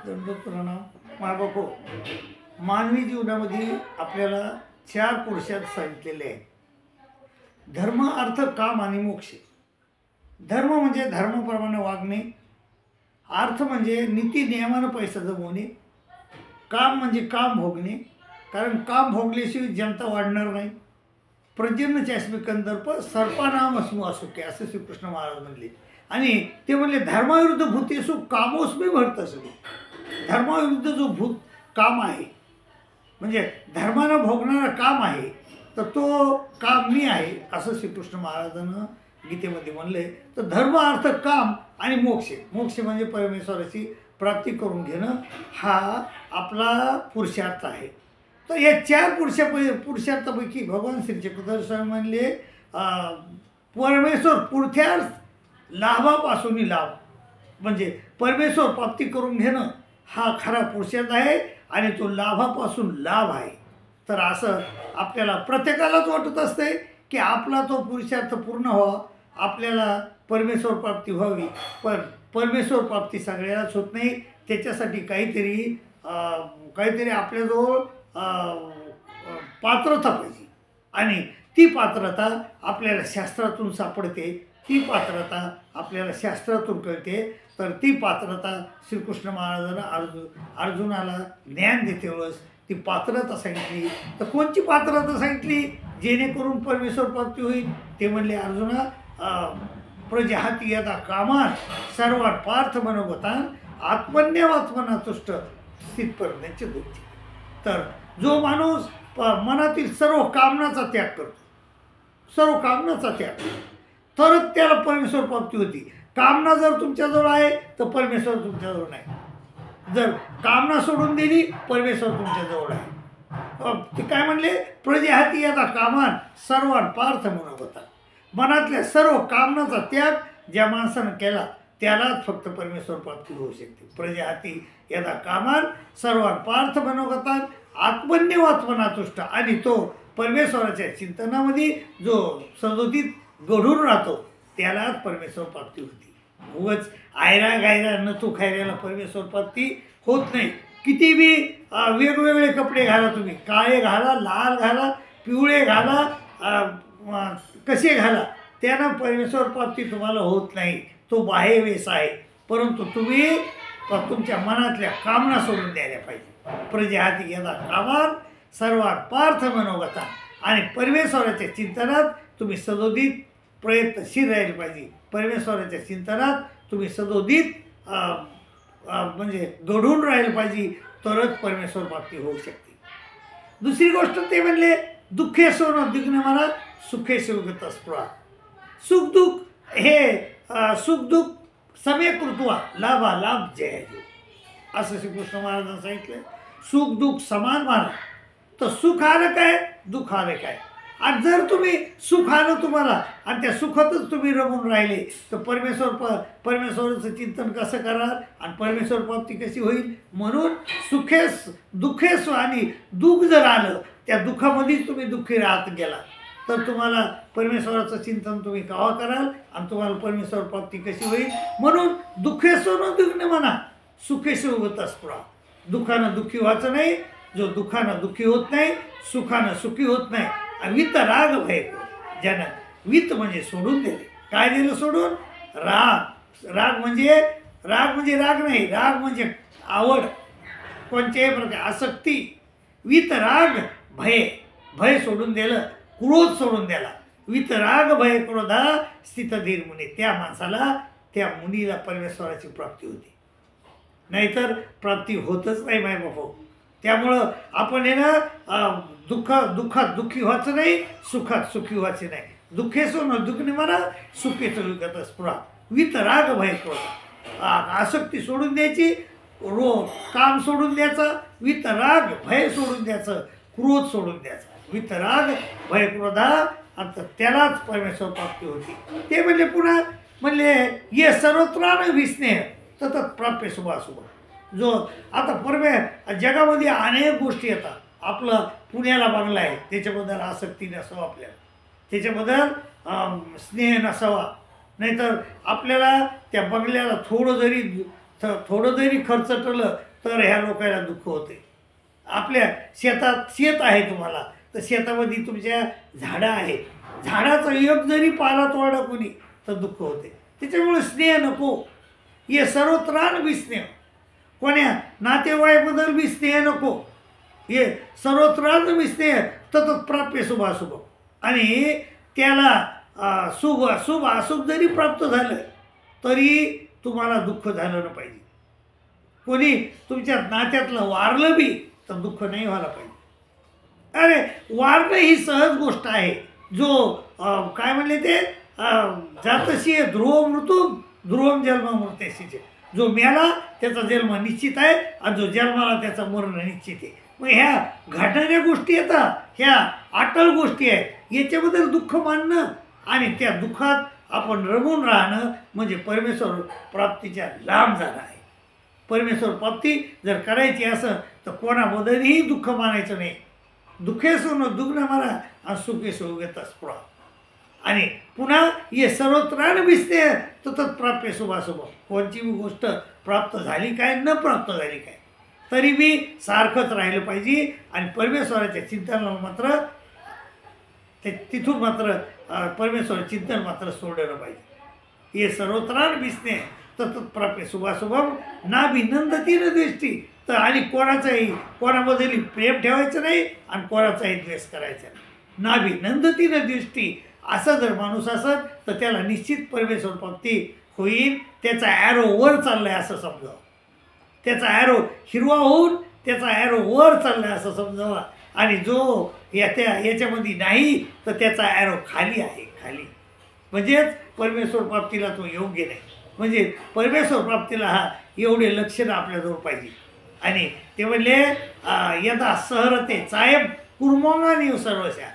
दंडवत प्रणाम. मायबापो, मानवी जीवनामध्ये आपल्याला 4 पुरुषार्थ सांगितलेले आहेत. धर्म, अर्थ, काम आणि मोक्ष. धर्म म्हणजे धर्माप्रमाणे वागणे. अर्थ म्हणजे नीती नियमानं पैसा जमवणे. काम म्हणजे काम भोगणे, कारण काम भोगल्याशिवाय जनता वाढणार नाही. प्रजन्य चाष्मी कंदर्प सर्पानाम अस्मु असुके, असं श्रीकृष्ण महाराज म्हणले. आणि ते म्हणले धर्माविरुद्ध भूतेसु कामोस्मी भरतसु. धर्माविरुद्ध जो भूत काम आहे, म्हणजे धर्मानं भोगणारं काम आहे, तर तो काम मी आहे, असं श्रीकृष्ण महाराजांनं गीतेमध्ये म्हणले. तर धर्म, अर्थ, काम आणि मोक्ष. मोक्ष म्हणजे परमेश्वराची प्राप्ती करून घेणं, हा आपला पुरुषार्थ आहे. तर या 4 पुरुषार्थापैकी भगवान श्री चक्रधर स्वामी म्हणले परमेश्वर पुरुषार्थ लाभापासून लाभ, म्हणजे परमेश्वर प्राप्ती करून घेणं हा खरा पुरुषार्थ आहे आणि तो लाभापासून लाभ आहे. तर असं आपल्याला प्रत्येकालाच वाटत असते की आपला तो पुरुषार्थ पूर्ण व्हावा, आपल्याला परमेश्वर प्राप्ती व्हावी. पण परमेश्वर प्राप्ती सगळ्यालाच होत नाही. त्याच्यासाठी काहीतरी आपल्याजवळ पात्रता पाहिजे, आणि ती पात्रता आपल्याला शास्त्रातून सापडते, ती पात्रता आपल्याला शास्त्रातून कळते. तर ती पात्रता श्रीकृष्ण महाराजांना अर्जुनाला ज्ञान देते वेळेस ती पात्रता सांगितली. तर कोणची पात्रता सांगितली जेणेकरून परमेश्वर प्राप्ती होईल? ते म्हणले अर्जुना, प्रजहाती यदा कामान सर्वात पार्थ मनोगतान आत्मन्यवात्मना तुष्ट स्थितपर्यंतचे दोषी. तर जो माणूस मनातील सर्व कामनाचा त्याग करतो, सर्व कामनाचा त्याग, तरच त्याला परमेश्वर प्राप्ती होती. कामना जर तुमच्याजवळ आहे तर परमेश्वर तुमच्याजवळ नाही. जर कामना सोडून दिली, परमेश्वर तुमच्याजवळ आहे. ते काय म्हणले? प्रजहाती यदा कामान सर्वान पार्थ मनोगतान. मनातल्या सर्व कामनाचा त्याग ज्या माणसानं केला त्यालाच फक्त परमेश्वर प्राप्ती होऊ शकते. प्रजहाती यदा कामान सर्वान पार्थ मनोगतान आत्मन्यवात्मना तुष्ट. आणि तो परमेश्वराच्या चिंतनामध्ये जो सदोदित घडून राहतो त्यालाच परमेश्वर प्राप्ती होती. उगाच आयरा गायरा न तू खायऱ्याला परमेश्वर प्राप्ती होत नाही. किती बी वेगवेगळे कपडे घाला तुम्ही, काळे घाला, लाल घाला, पिवळे घाला, कसे घाला, त्यानं परमेश्वर प्राप्ती तुम्हाला होत नाही. तो बाह्य वेश आहे, परंतु तुम्ही तुमच्या मनातल्या कामना सोडून द्यायला पाहिजे. प्रजहाती यदा कामान सर्वात पार्थ मनोगता. आणि परमेश्वराच्या चिंतनात तुम्ही सदोदित प्रयत्नशील राहिले पाहिजे. परमेश्वराच्या चिंतनात तुम्ही सदोदित म्हणजे घडून राहिले पाहिजे, तरच परमेश्वर प्राप्ती होऊ शकते. दुसरी गोष्ट ते म्हणले दुःखे सोनं दिग्न म्हणा सुखे शिवगत स्पृहा. सुखदुःख हे सुखदुःख समेकृत्वा लाभा लाभ जय, असं श्रीकृष्ण महाराजांनी सांगितलं. सुख दुःख समान माना. तर सुख आलं काय, दुःख आलं काय. आणि जर तुम्ही सुख आलं तुम्हाला आणि त्या सुखातच तुम्ही रमून राहिले तर परमेश्वराचं चिंतन कसं कराल आणि परमेश्वर प्राप्ती कशी होईल? म्हणून सुखेस दुःखेस आणि दुःख जर आलं, त्या दुःखामध्येच तुम्ही दुःखी राहत गेला तर तुम्हाला परमेश्वराचं चिंतन तुम्ही केव्हा कराल आणि तुम्हाला परमेश्वर प्राप्ती कशी होईल? म्हणून दुःखेसो दुःख म्हणा सुखेसो होत स्पृहा. दुःखानं दुःखी व्हायचं नाही. जो दुःखानं दुःखी होत नाही, सुखानं सुखी होत नाही. वित राग भय, ज्यानं वित म्हणजे सोडून दिले. काय दिलं सोडून? राग. राग म्हणजे राग नाही, राग म्हणजे आवड, कोणत्याही प्रकार आसक्ती. वित राग भय, भय सोडून दिलं, क्रोध सोडून दिला. वित राग भय क्रोधा स्थित धीर मुनी. त्या माणसाला, त्या मुनीला परमेश्वराची प्राप्ती होती, नाहीतर प्राप्ती होतच नाही माय बापू. त्यामुळं आपण हे ना दुःखात दुःखी व्हायचं नाही, सुखात सुखी व्हायचे नाही. दुःखेसो न दुःखने म्हणा सुखेसो विगत स्पृहा. वित राग भय क्रोध. आसक्ती सोडून द्यायची, काम सोडून द्यायचं, वित राग भय सोडून द्यायचं, क्रोध सोडून द्यायचा. वित राग भय क्रोधा, आता त्यालाच परमेश्वर प्राप्ती होती. ते म्हणले पुन्हा म्हणले ये सर्वत्रान विस्नेह ततत प्राप्य शुभाशुभ. जो आता जगामध्ये अनेक गोष्टी येतात. आपलं पुण्याला बंगला आहे, त्याच्याबद्दल आसक्ती नसावं आपल्याला, त्याच्याबद्दल स्नेह नसावा. नाहीतर आपल्याला त्या बंगल्याला थोडं जरी खर्च टलं तर ह्या लोकांना दुःख होते. आपल्या शेतात शेत आहे तुम्हाला, तर शेतामध्ये तुमच्या झाडं आहेत, झाडाचा एक जरी पाला तोडला कोणी तर दुःख होते. त्याच्यामुळे स्नेह नको, हे सर्वत्रान बी स्नेह, कोण्या नातेवाईबद्दल बी स्नेह नको, हे सर्वत्रान बी स्नेह ततत प्राप्य शुभाशुभ. आणि त्याला शुभ अशुभ जरी प्राप्त झालं तरी तुम्हाला दुःख झालं न पाहिजे. कोणी तुमच्या नात्यातलं वारलं बी तर दुःख नाही व्हायला पाहिजे. अरे वारणं ही सहज गोष्ट आहे. जो काय म्हणले ते जातशी ध्रुव मृत्यू ध्रुवम जन्म मृत्यशीचे, जो मेला त्याचा जन्म निश्चित आहे आणि जो जन्माला त्याचा मरण निश्चित आहे. मग ह्या घडणाऱ्या गोष्टी येतात, ह्या अटल गोष्टी आहेत, याच्याबद्दल दुःख मानणं आणि त्या दुःखात आपण रमून राहणं म्हणजे परमेश्वर प्राप्तीच्या लांब जाणं आहे. परमेश्वर प्राप्ती जर करायची असं तर कोणाबद्दलही दुःख मानायचं नाही. दुःखेसो न दुग्न मारा आणि सुखेसो उगत स्पृहा. आणि पुन्हा हे सर्वत्रान बिसते ततत प्राप्य शुभाशुभ. कोणची बी गोष्ट प्राप्त झाली काय न प्राप्त झाली काय तरी बी सारखंच राहिलं पाहिजे. आणि परमेश्वराच्या चिंतनाला मात्र तिथून मात्र परमेश्वर चिंतन मात्र सोडलं पाहिजे. हे सर्वत्रान बिसते ततत प्राप्य शुभाशुभम ना विनंदती न दृष्टी. तर आणि कोणाबद्दल प्रेम ठेवायचं नाही आणि कोणाचाही द्वेष करायचा नाही. ना विनंदती न दृष्टी असं जर माणूस असत तर त्याला निश्चित परमेश्वर प्राप्ती होईल. त्याचा ॲरो वर चाललाय असं समजावं, त्याचा ॲरो हिरवा होऊन त्याचा ॲरो वर चाललाय असं समजावा. आणि जो याच्यामध्ये नाही तर त्याचा ॲरो खाली आहे, खाली. म्हणजेच परमेश्वर प्राप्तीला तो योग्य नाही. म्हणजे परमेश्वर प्राप्तीला हा एवढे लक्षणं आपल्याजवळ पाहिजे. आणि ते म्हणले यदा सहरते चायम कुर्मोंगानी सर्वशा.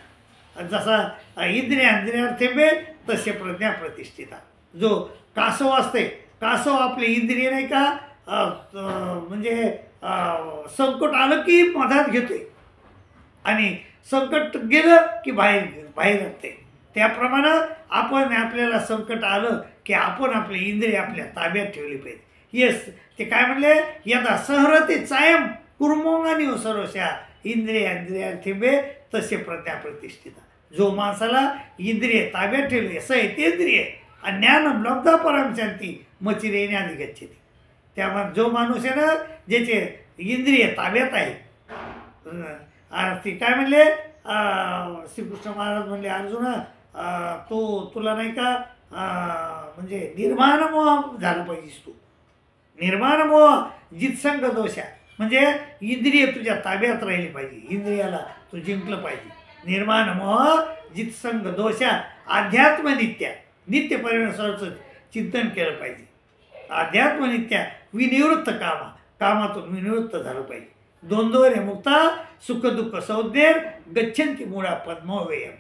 जसा इंद्रियार्थेबे तसे प्रज्ञा प्रतिष्ठिता. जो कासव असते, कासव आपले इंद्रिय नाही का म्हणजे संकट आलं की मधात घेतोय आणि संकट गेलं की बाहेर येते. त्याप्रमाणे आपण आपल्याला संकट आलं की आपण आपले इंद्रिय आपल्या ताब्यात ठेवली पाहिजे. येस, ते काय म्हणले यदा सहरते चायम कुर्मोंगानी सर्वशा इंद्रियार्थेबे तसे प्रज्ञा प्रतिष्ठिता. जो माणसाला इंद्रिय ताब्यात ठेवले सहितेंद्रिय आणि ज्ञान लब्धा परमशांती मचिरेने आधी गच्छती. त्यामुळे जो माणूस आहे ना ज्याचे इंद्रिय ताब्यात आहे, ते काय म्हणले श्रीकृष्ण महाराज म्हणले अर्जुना तुला नाही का म्हणजे निर्माण मोह झाला पाहिजेस. तू निर्माण मोह जितसंग दोषा म्हणजे इंद्रिय तुझ्या ताब्यात राहिली पाहिजे, इंद्रियाला तू जिंकलं पाहिजे. निर्माण मोह जितसंग दोषा अध्यात्मनित्या नित्य परमेश्वराचं चिंतन केलं पाहिजे. अध्यात्मनित्या विनिवृत्त कामातून विनिवृत्त झालं पाहिजे. द्वंद्वरे मुक्ता सुख दुःख संज्ञेर गच्छन्ति मूळा पद्मव्ययम.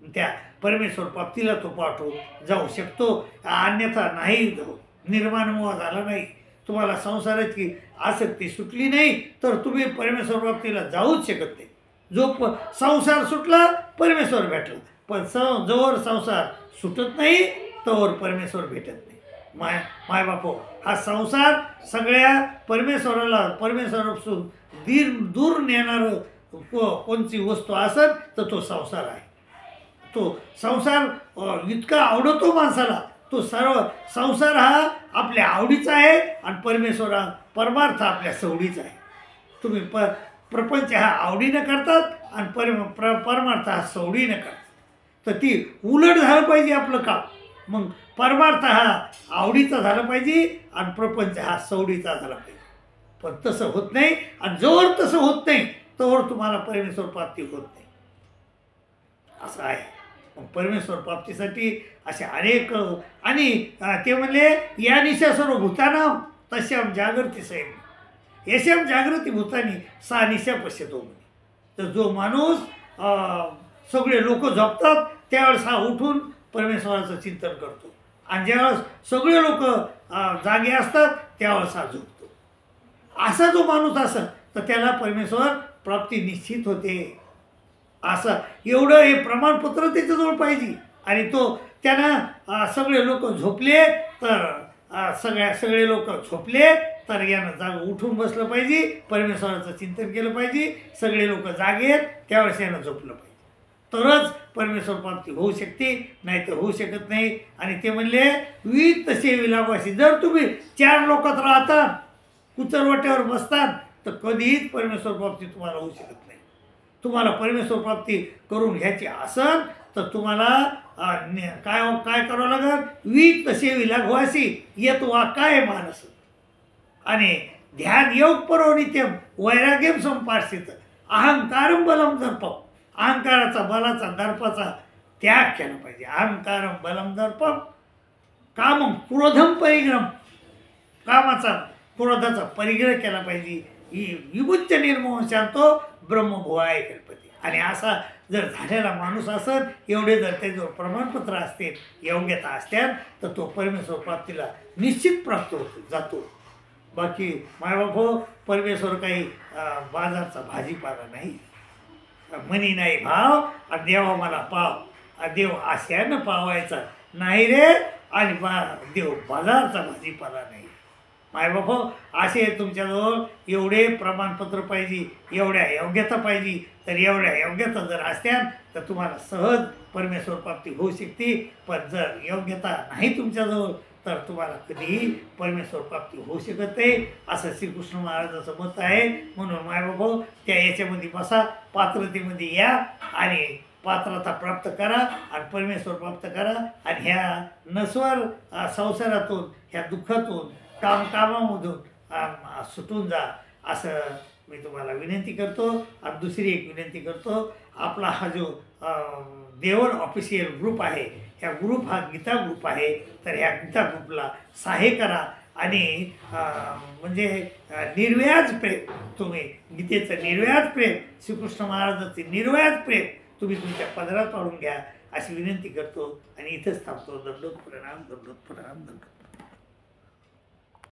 त्या परमेश्वर प्राप्तीला तो पाठवू जाऊ शकतो, अन्यथा नाही जाऊ. निर्माण मोह झाला नाही, तुम्हाला संसाराची आसक्ती सुटली नाही तर तुम्ही परमेश्वर प्राप्तीला जाऊच शकत नाही. जो संसार सुटला परमेश्वर भेटला, पण जोवर संसार सुटत नाही तोवर परमेश्वर भेटत नाही. माय बापो, हा संसार सगळ्या परमेश्वरापासून दूर नेणारं कोणती वस्तू असत तर तो संसार आहे. तो संसार इतका आवडतो माणसाला, तो सर्व संसार हा आपल्या आवडीचा आहे आणि परमार्थ आपल्या सवडीचा आहे. तुम्ही प्रपंच हा आवडीनं करतात आणि परमार्थ हा सवडीनं करतात. तर ती उलट झालं पाहिजे आपलं काम. मग परमार्थ हा आवडीचा झाला पाहिजे आणि प्रपंच हा सवडीचा झाला पाहिजे. पण तसं होत नाही आणि जोवर तसं होत नाही तोवर तुम्हाला परमेश्वर प्राप्ती होत नाही असं आहे. मग परमेश्वर प्राप्तीसाठी असे अनेक आणि ते म्हणले या निशा सर्व भूतानाम तश्याम जागृती सैम यशम जागृती भूतानी सा निशा पश्यतो म्हणे. तर जो माणूस सगळे लोक झोपतात त्यावेळेस हा उठून परमेश्वराचं चिंतन करतो आणि ज्यावेळेस सगळे लोक जागे असतात त्यावेळेस हा झोपतो. असा जो माणूस असेल तर त्याला परमेश्वर प्राप्ती निश्चित होते. असं एवढं हे प्रमाणपत्र त्याच्याजवळ पाहिजे. आणि तो त्यानं सगळे लोक झोपले तर सगळे लोक झोपले तर यानं जाग उठून बसलं पाहिजे, परमेश्वराचं चिंतन केलं पाहिजे, सगळे लोक जागे आहेत त्यावेळेस यानं झोपलं पाहिजे, तरच परमेश्वर प्राप्ती होऊ शकते, नाही तर होऊ शकत नाही. आणि ते म्हणले वित तसे विलापाशी, जर तुम्ही 4 लोकात राहतात, कुचरवट्यावर बसतात, तर कधीच परमेश्वर प्राप्ती तुम्हाला होऊ शकत नाही. तुम्हाला परमेश्वर प्राप्ती करून घ्यायची असेल तर तुम्हाला काय काय करावं लागेल, वित तसे विलाघवासी येत वा काय मानस, आणि ध्यान योग परोनित्यम वैराग्यम संपासित अहंकारम बलम दर्पम, अहंकाराचा बलाचा दर्पाचा त्याग केला पाहिजे. अहंकारम बलम दर्पम कामम क्रोधम परिग्रम, कामाचा क्रोधाचा परिग्रह केला पाहिजे. विमुच्य निर्मोह शांतो ब्रह्मभुवाय कल्पते. आणि असा जर झालेला माणूस असेल, एवढे जर त्याच्यावर प्रमाणपत्र असते, योग्यता असत्यात, तर तो परमेश्वर प्राप्तीला निश्चित प्राप्त होतो जातो. बाकी मायबापो, परमेश्वर काही बाजारचा भाजीपाला नाही, मनी नाही भाव, आणि देवा मला पाव, देव आशयानं पावायचा नाही रे, आणि देव बाजारचा भाजीपाला नाही. मायबापो, असे तुमच्याजवळ एवढे प्रमाणपत्र पाहिजे, एवढ्या योग्यता पाहिजे, तर एवढ्या योग्यता जर असत्या तर तुम्हाला सहज परमेश्वर प्राप्ती होऊ शकते. पण जर योग्यता नाही तुमच्याजवळ तर तुम्हाला कधीही परमेश्वर प्राप्ती होऊ शकत नाही, असं श्रीकृष्ण महाराजाचं मत आहे. म्हणून मायबापो, त्या याच्यामध्ये बसा, पात्रतेमध्ये या, आणि पात्रता प्राप्त करा, आणि परमेश्वर प्राप्त करा, आणि ह्या नश्वर संसारातून, ह्या दुःखातून, कामामधून सुटून जा, असं मी तुम्हाला विनंती करतो. आणि दुसरी एक विनंती करतो, आपला हा जो देवल ऑफिशियल ग्रुप आहे, ह्या ग्रुप हा गीता ग्रुप आहे, तर ह्या गीता ग्रुपला सहाय्य करा, आणि म्हणजे निर्व्याज प्रेम, तुम्ही गीतेचं निर्व्याज प्रेम, श्रीकृष्ण महाराजांचे निर्व्याज प्रेम तुम्ही तुमच्या पदरात पाडून घ्या, अशी विनंती करतो. आणि इथंच थांबतो. दंडोत प्रणाम, दंडोत प्रणाम, दंडोत.